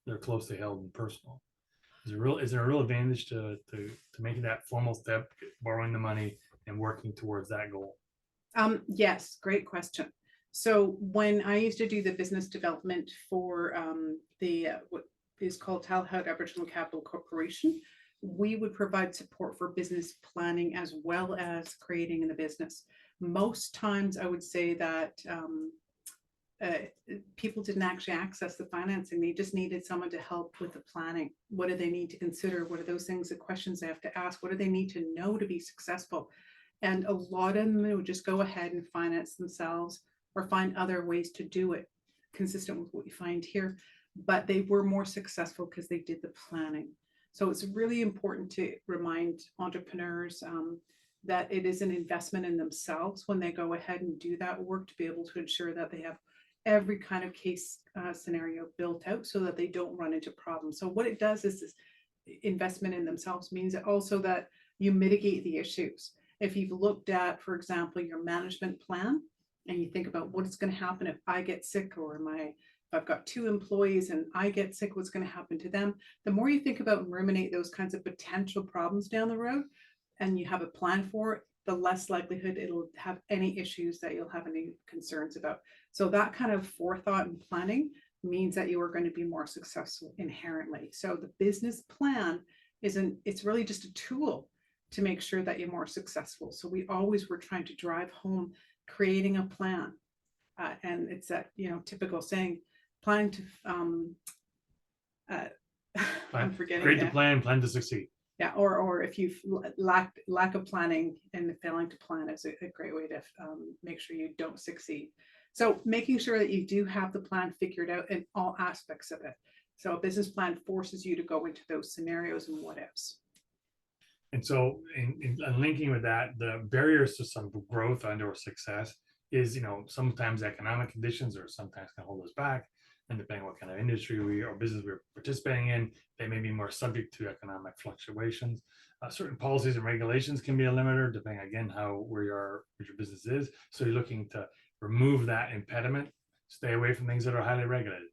their closely held and personal? Is there a real advantage to making that formal step, borrowing the money and working towards that goal? Yes, great question. So when I used to do the business development for what is called Talhout Aboriginal Capital Corporation, we would provide support for business planning as well as creating the business. Most times I would say that people didn't actually access the financing. They just needed someone to help with the planning. What do they need to consider? What are those things, the questions they have to ask? What do they need to know to be successful? And a lot of them would just go ahead and finance themselves or find other ways to do it, consistent with what you find here. But they were more successful because they did the planning. So it's really important to remind entrepreneurs that it is an investment in themselves when they go ahead and do that work, to be able to ensure that they have every kind of case scenario built out so that they don't run into problems. So what it does is this investment in themselves means also that you mitigate the issues. If you've looked at, for example, your management plan, and you think about what's going to happen if I get sick, or if I've got 2 employees and I get sick, what's going to happen to them? The more you think about and ruminate those kinds of potential problems down the road, and you have a plan for it, the less likelihood it'll have any issues that you'll have any concerns about. So that kind of forethought and planning means that you are going to be more successful inherently. So the business plan it's really just a tool to make sure that you're more successful. So we always were trying to drive home creating a plan. And it's that, typical saying, plan to, I'm forgetting. Create the plan, plan to succeed. Yeah, or if you've lack of planning and failing to plan is a great way to make sure you don't succeed. So making sure that you do have the plan figured out in all aspects of it. So a business plan forces you to go into those scenarios and what ifs. And so in linking with that, the barriers to some growth and/or success is, sometimes economic conditions or sometimes can hold us back. And depending on what kind of industry or business we're participating in, they may be more subject to economic fluctuations. Certain policies and regulations can be a limiter, depending again where your business is. So you're looking to remove that impediment, stay away from things that are highly regulated.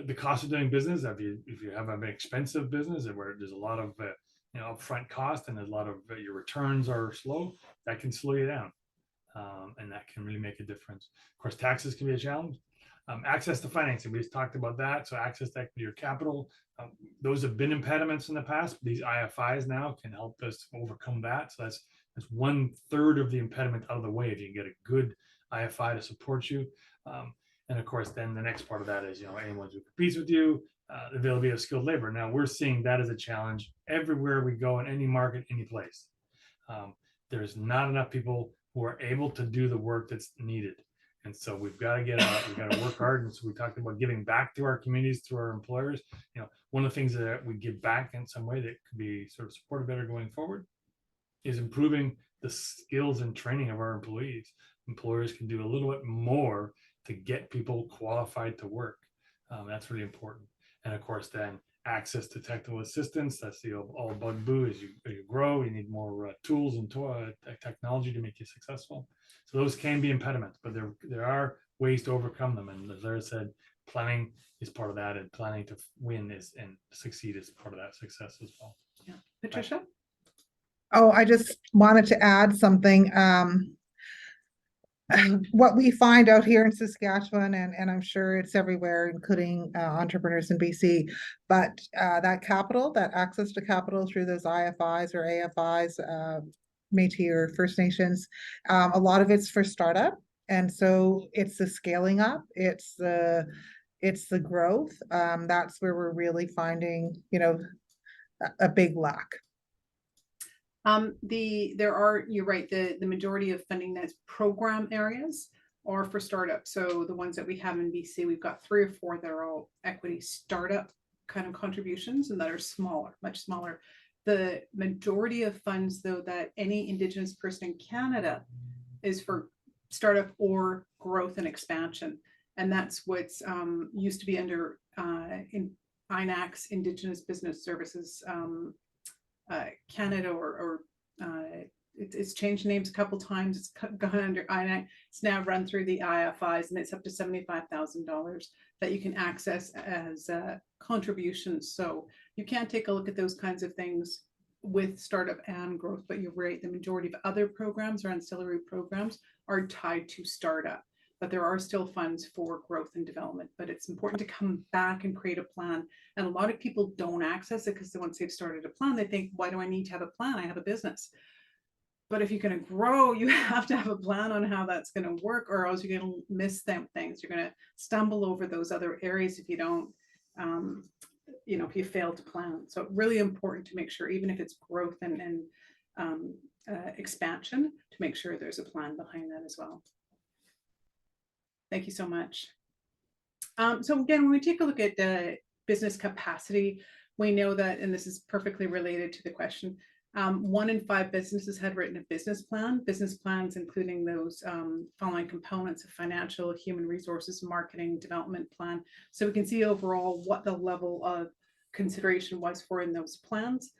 The cost of doing business, if you have an expensive business where there's a lot of upfront cost and a lot of your returns are slow, that can slow you down, and that can really make a difference. Of course, taxes can be a challenge. Access to financing, we just talked about that. So access to equity or capital, those have been impediments in the past. These IFIs now can help us overcome that. So that's 1/3 of the impediment out of the way if you can get a good IFI to support you. And of course, then the next part of that is, anyone who competes with you, the availability of skilled labor. Now we're seeing that as a challenge everywhere we go in any market, any place. There's not enough people who are able to do the work that's needed. And so we've got to get out, we've got to work hard. And so we talked about giving back to our communities, to our employers. One of the things that we give back in some way that could be sort of supported better going forward is improving the skills and training of our employees. Employers can do a little bit more to get people qualified to work. That's really important. And of course, then access to technical assistance. That's the old bugaboo. As you grow, you need more tools and technology to make you successful. So those can be impediments, but there are ways to overcome them. And as Laara said, planning is part of that, and planning to win and succeed is part of that success as well. Yeah, Patricia. Oh, I just wanted to add something. What we find out here in Saskatchewan, and I'm sure it's everywhere, including entrepreneurs in BC, but that access to capital through those IFIs or AFIs, Métis or First Nations, a lot of it's for startup. And so it's the scaling up, it's the growth. That's where we're really finding, a big lack. You're right, the majority of funding that's program areas are for startups. So the ones that we have in BC, we've got 3 or 4 that are all equity startup kind of contributions and that are smaller, much smaller. The majority of funds, though, that any Indigenous person in Canada is for startup or growth and expansion. And that's what's used to be under in INAC's Indigenous Business Services Canada, or it's changed names a couple times. It's gone under INAC. It's now run through the IFIs, and it's up to $75,000 that you can access as contributions. So you can take a look at those kinds of things with startup and growth, but you're right, the majority of other programs or ancillary programs are tied to startup, but there are still funds for growth and development. But it's important to come back and create a plan. And a lot of people don't access it because once they've started a plan, they think, why do I need to have a plan? I have a business. But if you're going to grow, you have to have a plan on how that's going to work, or else you're going to miss them things. You're going to stumble over those other areas if you don't, if you fail to plan. So really important to make sure, even if it's growth and expansion, to make sure there's a plan behind that as well. Thank you so much. So again, when we take a look at business capacity, we know that, and this is perfectly related to the question, 1 in 5 businesses had written a business plan. Business plans including those following components of financial, human resources, marketing, development plan. So we can see overall what the level of consideration was for in those plans.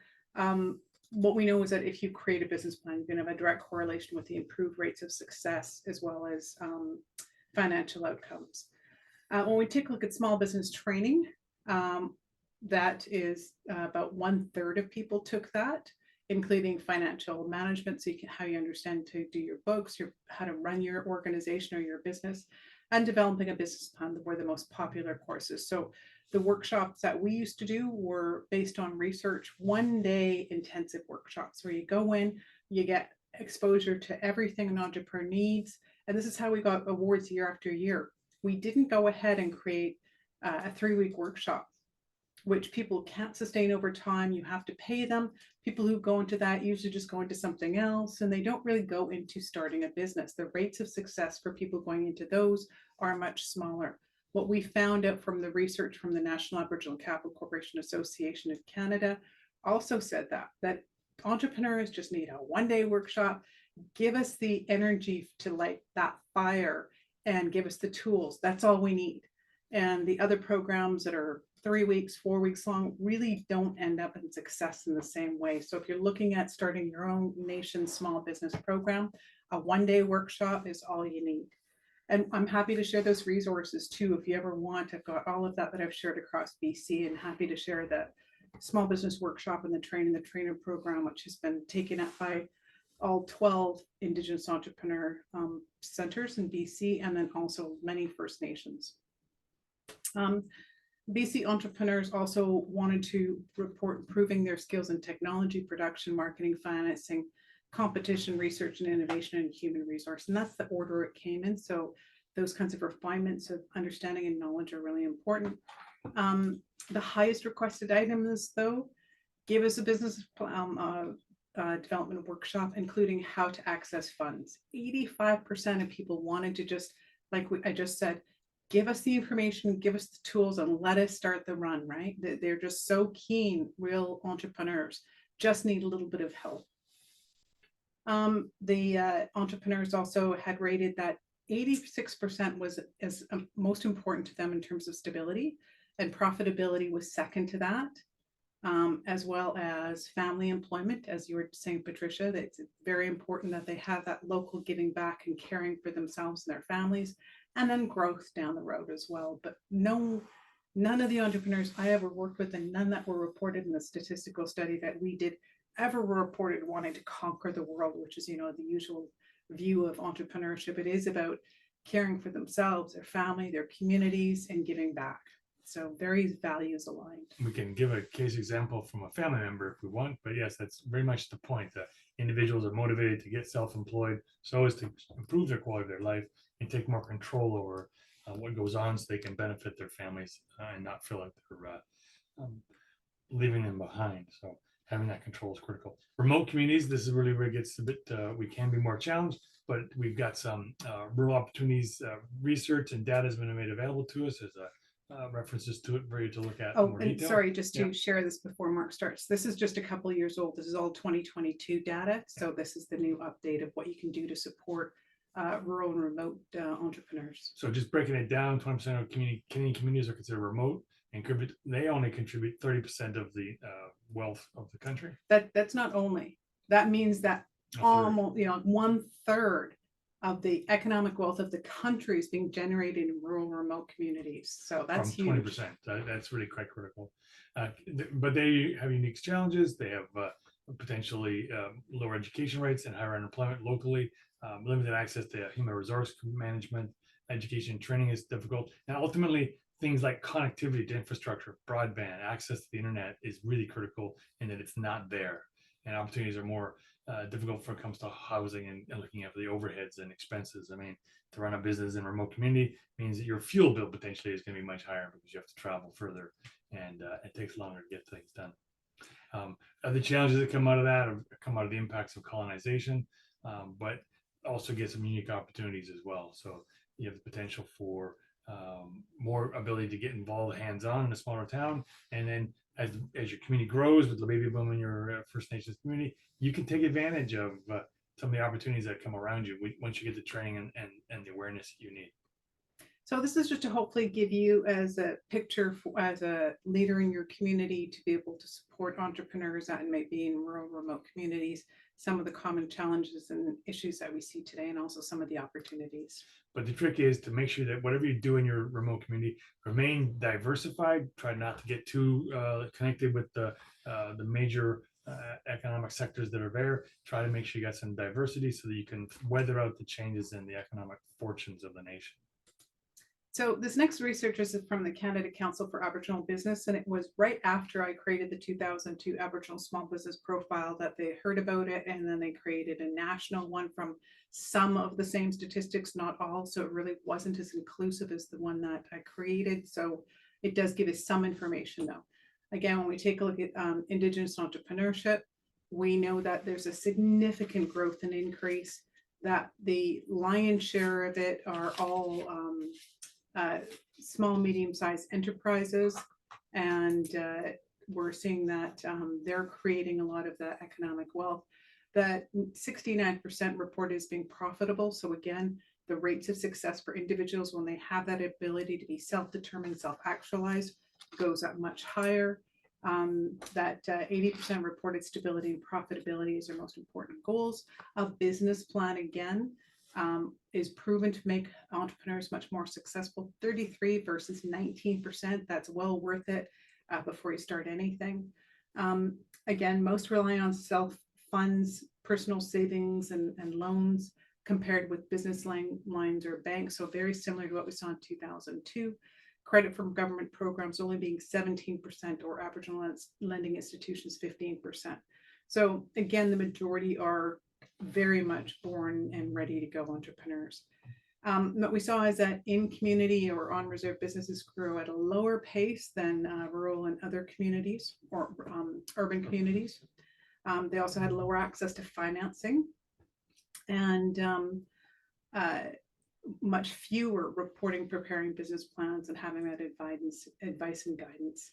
What we know is that if you create a business plan, you're going to have a direct correlation with the improved rates of success as well as financial outcomes. When we take a look at small business training, that is about 1/3 of people took that, including financial management, so how you understand to do your books, how to run your organization or your business. and developing a business plan were the most popular courses. So the workshops that we used to do were based on research, 1 day intensive workshops where you go in, you get exposure to everything an entrepreneur needs. And this is how we got awards year after year. We didn't go ahead and create a 3-week workshop, which people can't sustain over time. You have to pay them. People who go into that usually just go into something else, and they don't really go into starting a business. The rates of success for people going into those are much smaller. What we found out from the research from the National Aboriginal Capital Corporation Association of Canada also said that entrepreneurs just need a 1-day workshop. Give us the energy to light that fire and give us the tools. That's all we need. And the other programs that are 3 weeks, 4 weeks long really don't end up in success in the same way. So if you're looking at starting your own nation small business program, a 1-day workshop is all you need. And I'm happy to share those resources too. If you ever want, I've got all of that I've shared across BC, and happy to share the small business workshop and the trainer program, which has been taken up by all 12 Indigenous entrepreneur centers in BC, and then also many First Nations. BC entrepreneurs also wanted to report improving their skills in technology, production, marketing, financing, competition, research and innovation, and human resource. And that's the order it came in. So those kinds of refinements of understanding and knowledge are really important. The highest requested items, though, give us a business development workshop, including how to access funds. 85% of people wanted to just, like I just said, give us the information, give us the tools, and let us start the run, right? They're just so keen, real entrepreneurs, just need a little bit of help. The entrepreneurs also had rated that 86% was as most important to them in terms of stability, and profitability was second to that, as well as family employment. As you were saying, Patricia, that it's very important that they have that local giving back and caring for themselves and their families, and then growth down the road as well. But none of the entrepreneurs I ever worked with, and none that were reported in the statistical study that we did, ever were reported wanting to conquer the world, which is, the usual view of entrepreneurship. It is about caring for themselves, their family, their communities, and giving back. So very values aligned. We can give a case example from a family member if we want, but yes, that's very much the point, that individuals are motivated to get self-employed so as to improve their quality of their life and take more control over what goes on, so they can benefit their families and not feel like they're leaving them behind. So having that control is critical. Remote communities, this is really where it gets a bit, we can be more challenged, but we've got some rural opportunities research and data has been made available to us as references to it for you to look at. Oh, and sorry, just to share this before Mark starts. This is just a couple of years old. This is all 2022 data. So this is the new update of what you can do to support rural and remote entrepreneurs. So just breaking it down, 20% of Canadian communities are considered remote, and they only contribute 30% of the wealth of the country. That's not only. That means that almost 1/3 of the economic wealth of the country is being generated in rural remote communities. So that's from 20%. That's really quite critical. But they have unique challenges. They have potentially lower education rates and higher unemployment locally, limited access to human resource management, education training is difficult. And ultimately, things like connectivity to infrastructure, broadband, access to the internet is really critical in that it's not there. And opportunities are more difficult when it comes to housing and looking at the overheads and expenses. I mean, to run a business in a remote community means that your fuel bill potentially is going to be much higher because you have to travel further, and it takes longer to get things done. Other challenges that come out of that come out of the impacts of colonization, but also get some unique opportunities as well. So you have the potential for more ability to get involved hands-on in a smaller town, and then as your community grows with the baby boom in your First Nations community, you can take advantage of some of the opportunities that come around you once you get the training and the awareness that you need. So this is just to hopefully give you as a picture as a leader in your community to be able to support entrepreneurs that might be in rural remote communities, some of the common challenges and issues that we see today, and also some of the opportunities. But the trick is to make sure that whatever you do in your remote community, remain diversified. Try not to get too connected with the major economic sectors that are there. Try to make sure you got some diversity so that you can weather out the changes in the economic fortunes of the nation. So this next research is from the Canada Council for Aboriginal Business, and it was right after I created the 2002 Aboriginal Small Business Profile that they heard about it, and then they created a national one from some of the same statistics, not all. So it really wasn't as inclusive as the one that I created. So it does give us some information though. Again, when we take a look at Indigenous entrepreneurship, we know that there's a significant growth and increase, that the lion's share of it are all small, medium-sized enterprises. And we're seeing that they're creating a lot of the economic wealth. That 69% reported as being profitable. So again, the rates of success for individuals when they have that ability to be self-determined, self-actualized goes up much higher. That 80% reported stability and profitability as their most important goals. A business plan, again, is proven to make entrepreneurs much more successful. 33 versus 19%. That's well worth it before you start anything. Again, most rely on self-funds, personal savings and loans compared with business lines or banks. So very similar to what we saw in 2002. Credit from government programs only being 17%, or Aboriginal lending institutions 15%. So again, the majority are very much born and ready to go entrepreneurs. What we saw is that in community or on reserve businesses grew at a lower pace than rural and other communities or urban communities. They also had lower access to financing, and much fewer reporting, preparing business plans, and having that advice and guidance.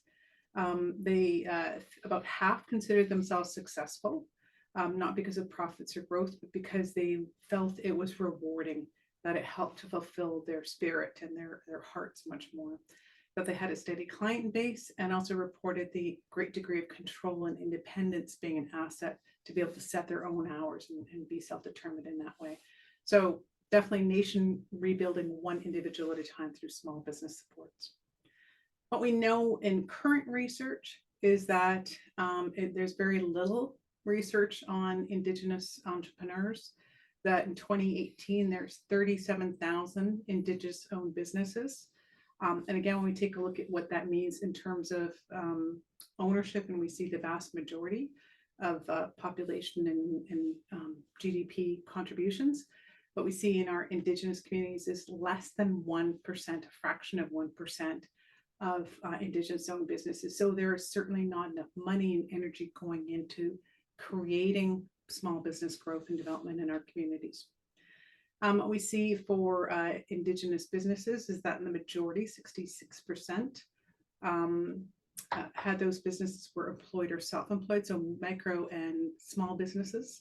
They about half considered themselves successful, not because of profits or growth, but because they felt it was rewarding, that it helped to fulfill their spirit and their hearts much more. That they had a steady client base, and also reported the great degree of control and independence being an asset to be able to set their own hours and be self-determined in that way. So definitely nation rebuilding one individual at a time through small business supports. What we know in current research is that there's very little research on Indigenous entrepreneurs. That in 2018, there's 37,000 Indigenous owned businesses. And again, when we take a look at what that means in terms of ownership, and we see the vast majority of population and GDP contributions, what we see in our Indigenous communities is less than 1%, a fraction of 1% of Indigenous owned businesses. So there is certainly not enough money and energy going into creating small business growth and development in our communities. What we see for Indigenous businesses is that in the majority, 66%, had those businesses were employed or self-employed, so micro and small businesses.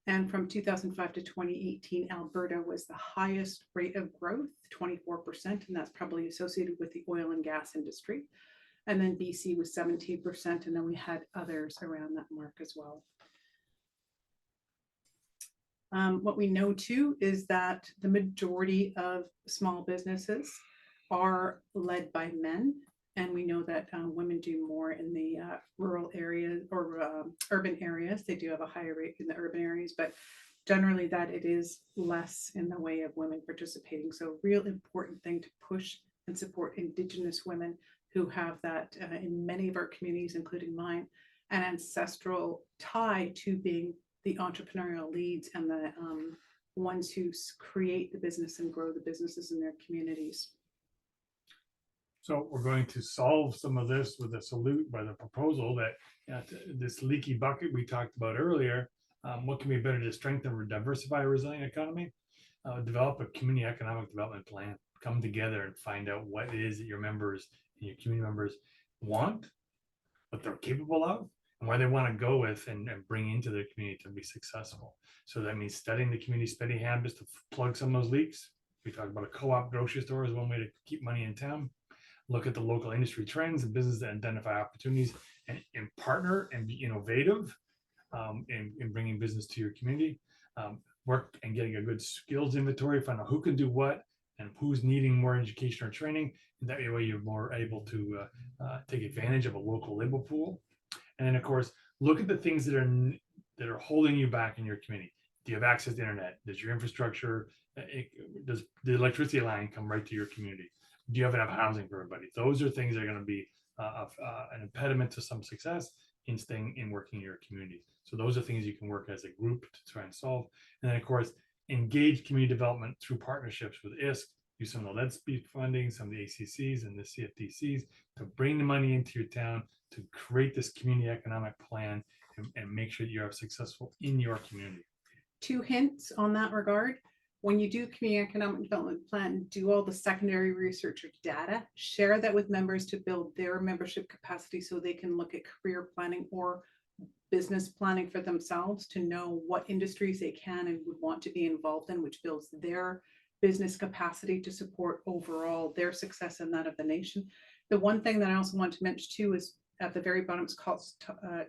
And from 2005 to 2018, Alberta was the highest rate of growth, 24%, and that's probably associated with the oil and gas industry. And then BC was 17%, and then we had others around that mark as well. What we know too is that the majority of small businesses are led by men, and we know that women do more in the rural areas or urban areas. They do have a higher rate in the urban areas, but generally that it is less in the way of women participating. So real important thing to push and support Indigenous women who have that in many of our communities, including mine, an ancestral tie to being the entrepreneurial leads and the ones who create the business and grow the businesses in their communities. So we're going to solve some of this with a salute by the proposal that this leaky bucket we talked about earlier. What can be better to strengthen or diversify a resilient economy? Develop a community economic development plan. Come together and find out what it is that your members and your community members want, what they're capable of, and where they want to go with and bring into their community to be successful. So that means studying the community spending habits to plug some of those leaks. We talked about a co-op grocery store as one way to keep money in town. Look at the local industry trends and business that identify opportunities and partner and be innovative in bringing business to your community. Work and getting a good skills inventory, find out who can do what and who's needing more education or training. And that way you're more able to take advantage of a local labor pool. And then of course, look at the things that are holding you back in your community. Do you have access to internet? Does your infrastructure, does the electricity line come right to your community? Do you have enough housing for everybody? Those are things that are going to be an impediment to some success in staying in working in your community. So those are things you can work as a group to try and solve. And then of course, engage community development through partnerships with ISC, use some of the LEDSP funding, some of the ACCs and the CFDCs to bring the money into your town to create this community economic plan and make sure that you are successful in your community. 2 hints on that regard. When you do community economic development plan, do all the secondary research or data, share that with members to build their membership capacity so they can look at career planning or business planning for themselves to know what industries they can and would want to be involved in, which builds their business capacity to support overall their success and that of the nation. The one thing that I also want to mention too is at the very bottom,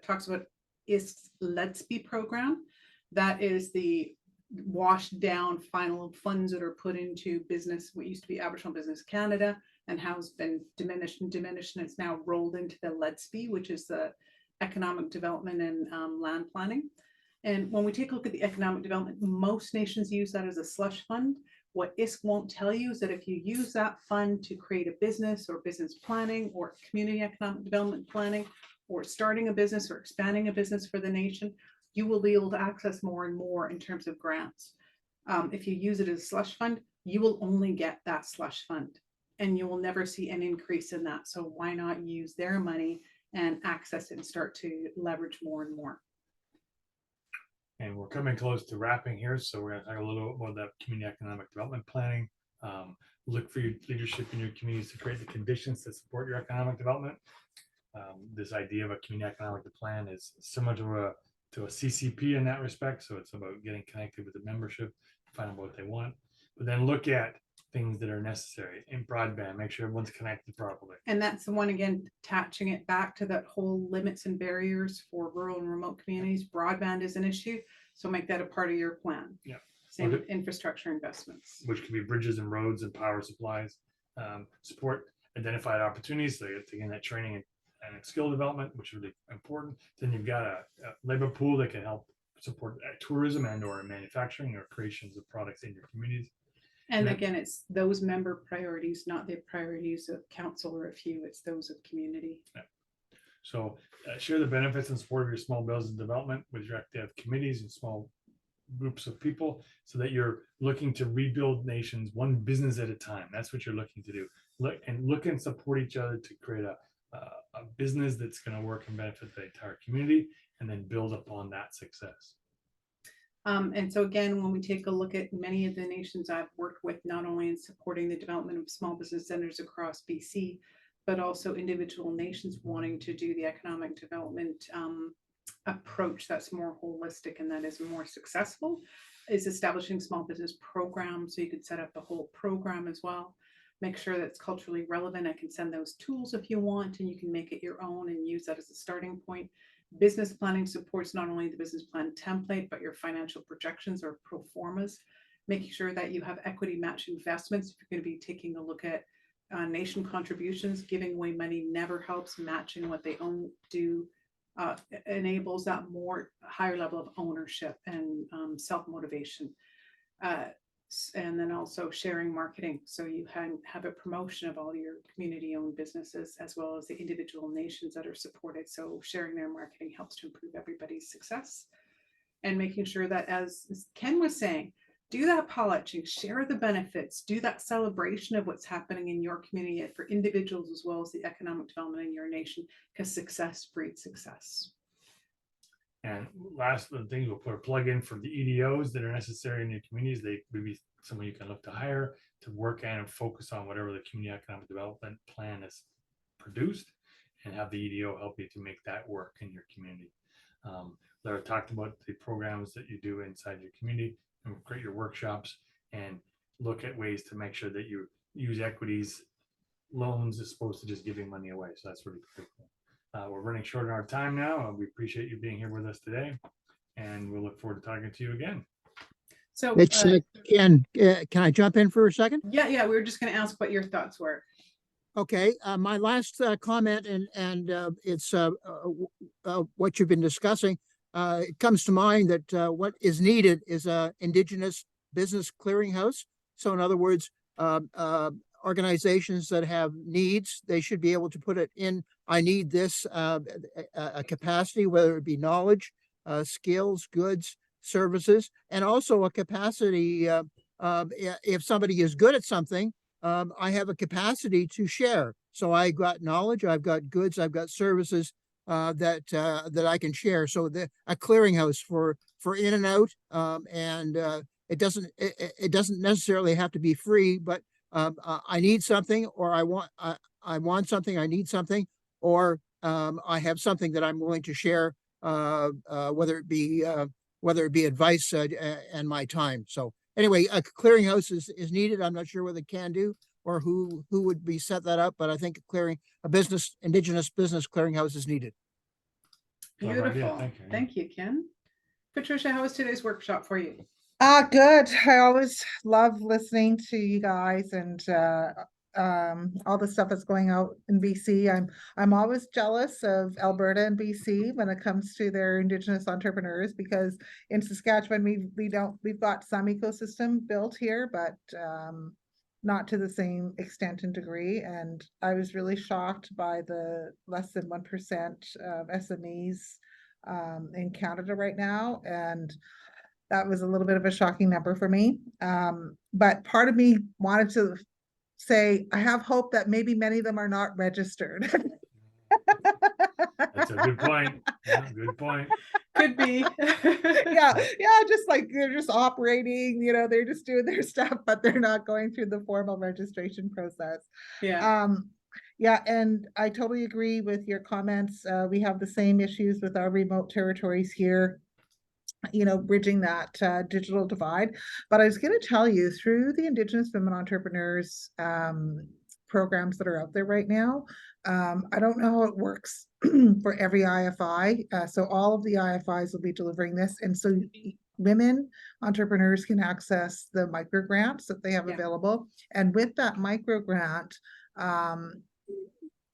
talks about ISC's LEDSP program. That is the washed down final funds that are put into business, what used to be Aboriginal Business Canada, and has been diminished and it's now rolled into the LEDSP, which is the economic development and land planning. And when we take a look at the economic development, most nations use that as a slush fund. What ISC won't tell you is that if you use that fund to create a business or business planning or community economic development planning or starting a business or expanding a business for the nation, you will be able to access more and more in terms of grants. If you use it as a slush fund, you will only get that slush fund and you will never see an increase in that. So why not use their money and access it and start to leverage more and more? And we're coming close to wrapping here. So we're going to talk a little bit about that community economic development planning. Look for your leadership in your communities to create the conditions to support your economic development. This idea of a community economic plan is similar to a CCP in that respect. So it's about getting connected with the membership, find out what they want, but then look at things that are necessary in broadband, make sure everyone's connected properly. And that's the one, again, attaching it back to that whole limits and barriers for rural and remote communities. Broadband is an issue, so make that a part of your plan. Yeah. Same with infrastructure investments. Which could be bridges and roads and power supplies. Support identified opportunities, so again, that training and skill development, which is really important. Then you've got a labor pool that can help support tourism and or manufacturing or creations of products in your communities. And again, it's those member priorities, not the priorities of council or a few, it's those of community. Yeah. So share the benefits and support of your small business development with your active committees and small groups of people so that you're looking to rebuild nations one business at a time. That's what you're looking to do. Look and support each other to create a business that's going to work and benefit the entire community and then build upon that success. And so again, when we take a look at many of the nations I've worked with, not only in supporting the development of small business centers across BC, but also individual nations wanting to do the economic development approach that's more holistic and that is more successful, is establishing small business programs. So you could set up a whole program as well. Make sure that's culturally relevant. I can send those tools if you want, and you can make it your own and use that as a starting point. Business planning supports not only the business plan template, but your financial projections or pro formas, making sure that you have equity match investments. If you're going to be taking a look at nation contributions, giving away money never helps. Matching what they own enables that more higher level of ownership and self-motivation. And then also sharing marketing. So you have a promotion of all your community-owned businesses as well as the individual nations that are supported. So sharing their marketing helps to improve everybody's success. And making sure that, as Ken was saying, do that polishing, share the benefits, do that celebration of what's happening in your community for individuals as well as the economic development in your nation, because success breeds success. And last of the things, we'll put a plug in for the EDOs that are necessary in your communities. They may be someone you can look to hire to work and focus on whatever the community economic development plan is produced, and have the EDO help you to make that work in your community. Laara talked about the programs that you do inside your community and create your workshops and look at ways to make sure that you use equities loans as opposed to just giving money away. So that's really critical. We're running short on our time now. We appreciate you being here with us today, and we'll look forward to talking to you again. So It's Ken, can I jump in for a second? yeah, we were just going to ask what your thoughts were. Okay, my last comment, and it's what you've been discussing. it comes to mind that what is needed is a Indigenous Business Clearinghouse. So in other words, organizations that have needs, they should be able to put it in, I need this, a capacity, whether it be knowledge, skills, goods, services, and also a capacity, if somebody is good at something, I have a capacity to share. So I got knowledge, I've got goods, I've got services that I can share. So a clearinghouse for in and out, and it doesn't necessarily have to be free, but I need something, or I want something, I need something, or I have something that I'm willing to share, whether it be advice and my time. So anyway, a clearinghouse is needed. I'm not sure whether CANDO or who would be set that up, but I think Indigenous business clearinghouse is needed. Clever idea. Beautiful. Thank you. Thank you, Ken. Patricia, how was today's workshop for you? Good. I always love listening to you guys and all the stuff that's going out in BC. I'm always jealous of Alberta and BC when it comes to their Indigenous entrepreneurs, because in Saskatchewan we've got some ecosystem built here, but not to the same extent and degree. And I was really shocked by the less than 1% of SMEs in Canada right now, and that was a little bit of a shocking number for me. But part of me wanted to say, I have hope that maybe many of them are not registered. That's a good point. Yeah, good point. Could be. yeah, just like they're just operating, they're just doing their stuff, but they're not going through the formal registration process. Yeah. Yeah, and I totally agree with your comments. We have the same issues with our remote territories here, bridging that digital divide. But I was going to tell you, through the Indigenous Women Entrepreneurs programs that are out there right now, I don't know how it works for every IFI. So all of the IFIs will be delivering this. And so women entrepreneurs can access the micro grants that they have available. And with that micro grant,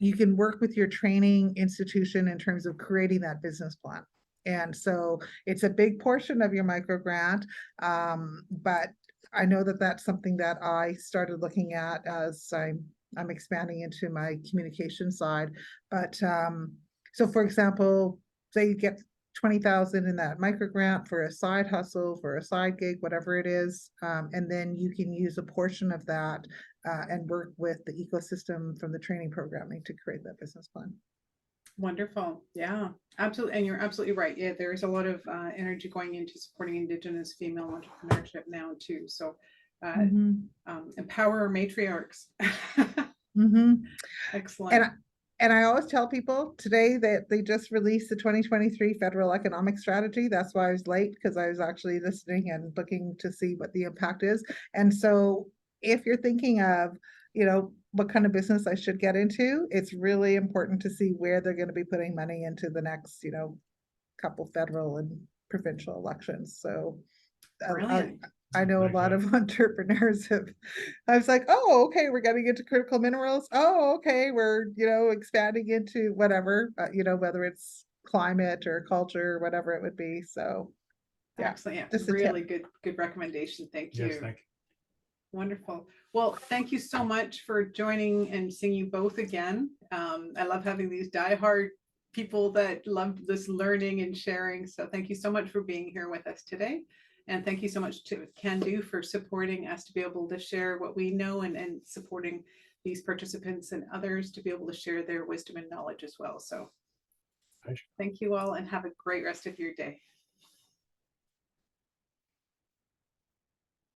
you can work with your training institution in terms of creating that business plan. And so it's a big portion of your micro grant, but I know that that's something that I started looking at as I'm expanding into my communication side. But so for example, say you get 20,000 in that micro grant for a side hustle, for a side gig, whatever it is, and then you can use a portion of that and work with the ecosystem from the training programming to create that business plan. Wonderful. Yeah, absolutely. And you're absolutely right. Yeah, there is a lot of energy going into supporting Indigenous female entrepreneurship now too. So empower matriarchs. Excellent. And I always tell people today that they just released the 2023 federal economic strategy. That's why I was late, because I was actually listening and looking to see what the impact is. And so if you're thinking of, what kind of business I should get into, it's really important to see where they're going to be putting money into the next, couple federal and provincial elections. So I know a lot of entrepreneurs I was like, oh, okay, we're getting into critical minerals. Oh, okay, we're, expanding into whatever, whether it's climate or culture or whatever it would be. So yeah. Excellent. Yeah, really good recommendation. Thank you. Yes, thank you. Wonderful. Well, thank you so much for joining and seeing you both again. I love having these diehard people that love this learning and sharing. So thank you so much for being here with us today. And thank you so much to CANDO for supporting us to be able to share what we know and supporting these participants and others to be able to share their wisdom and knowledge as well. So thank you all and have a great rest of your day.